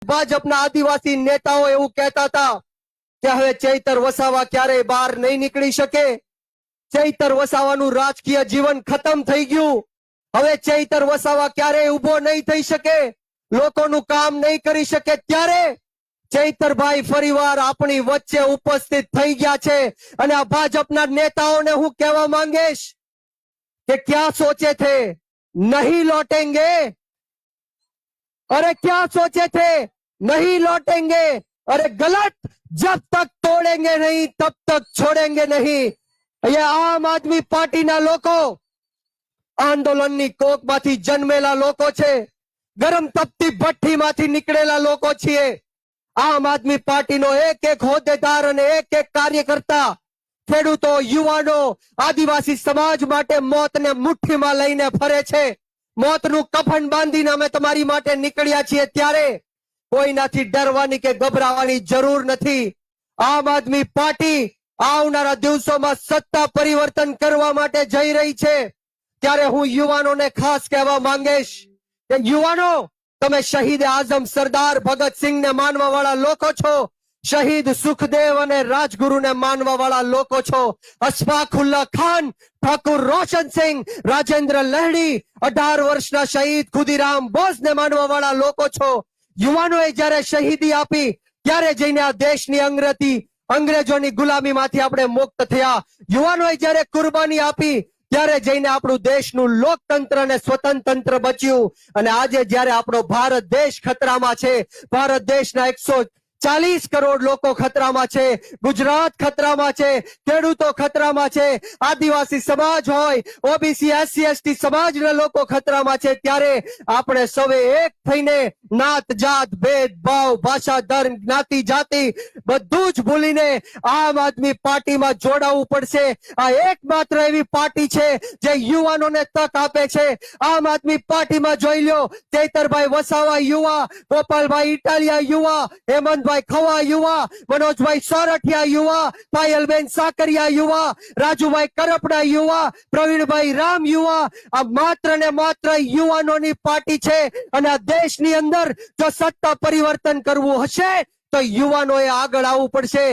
ભાજપના આદિવાસી નેતાઓ એવું કહેતા હતા કે હવે ચૈતર વસાવા ક્યારેય બહાર નહીં નીકળી શકે, ચૈતર વસાવાનું રાજકીય જીવન ખતમ થઈ ગયું, હવે ચૈતર વસાવા ક્યારેય ઉભો નહીં થઈ શકે, લોકોનું કામ નહીં કરી શકે, ત્યારે ચૈતરભાઈ ફરીવાર આપણી વચ્ચે ઉપસ્થિત થઈ ગયા છે। અને આ ભાજપના નેતાઓને હું કહેવા માંગીશ कि क्या सोचे थे नहीं लौटेंगे, अरे क्या सोचे थे नहीं लौटेंगे, अरे गलत, जब तक तोड़ेंगे नहीं तब तक छोड़ेंगे नहीं। ये आम आदमी पार्टी ना लोको आंदोलननी कोकमांथी जन्मेला लोको छे, गरम तपती भट्टीमांथी निकळेला लोको छीए। आम आदमी पार्टीनो एक एक होद्देदार अने एक एक कार्यकर्ता ખેડૂતો, યુવાનો, આદિવાસી સમાજ માટે મોતને મુઠ્ઠીમાં લઈને ફરે છે। મોતનું કફન બાંધીને અમે તમારી માટે નીકળ્યા છીએ, ત્યારે કોઈનાથી ડરવાની કે ગભરાવાની જરૂર નથી। આમ આદમી પાર્ટી આવનારા દિવસોમાં સત્તા પરિવર્તન કરવા માટે જઈ રહી છે, ત્યારે હું યુવાનોને ખાસ કહેવા માંગીશ કે યુવાનો, તમે શહીદ આઝમ સરદાર ભગતસિંહને માનવા વાળા લોકો છો, શહીદ સુખદેવ અને રાજગુરુને માનવા વાળા લોકો છો, અશફાકુલ્લા ખાન, ઠાકુર રોશનસિંહ, રાજેન્દ્ર લહેડી, 18 વર્ષના શહીદ ખુદીરામ બોઝને માનવા વાળા લોકો છો। યુવાનોએ જ્યારે શહીદી આપી ત્યારે જઈને આ દેશની અંગ્રેજોની ગુલામીમાંથી આપણે મુક્ત થયા। યુવાનોએ જ્યારે કુરબાની આપી ત્યારે જઈને આપણું દેશનું લોકતંત્ર અને સ્વતંત્ર બચ્યું। અને આજે જ્યારે આપણો ભારત દેશ ખતરામાં છે, ભારત દેશના 140 કરોડ લોકો ખતરામાં છે, ગુજરાત ખતરામાં છે, ખેડૂતો ખતરામાં છે, આદિવાસી સમાજ હોય, ઓબીસી એસસી એસટી સમાજના લોકો ખતરામાં છે, ત્યારે આપણે સૌએ એક થઈને નાત જાત ભેદભાવ ભાષા ધર્મ જ્ઞાતિ જાતિ બધું જ ભૂલીને આમ આદમી પાર્ટીમાં જોડાવવું પડશે। આ એકમાત્ર એવી પાર્ટી છે જે યુવાનોને તક આપે છે। આમ આદમી પાર્ટીમાં જોઈ લો, ચૈતરભાઈ વસાવા યુવા, ગોપાલભાઈ ઇટાલિયા યુવા, હેમંત खवा युवा, मनोज भाई सोरठिया युवा, पायलबेन साकरिया युवा, राजू भाई करपड़ा युवा, प्रवीण भाई राम युवा, आ मात्र ने मात्र युवानोनी पार्टी छे। अने देशनी अंदर जो सत्ता परिवर्तन करवू हशे तो युवानोए आगळ आववू पड़शे।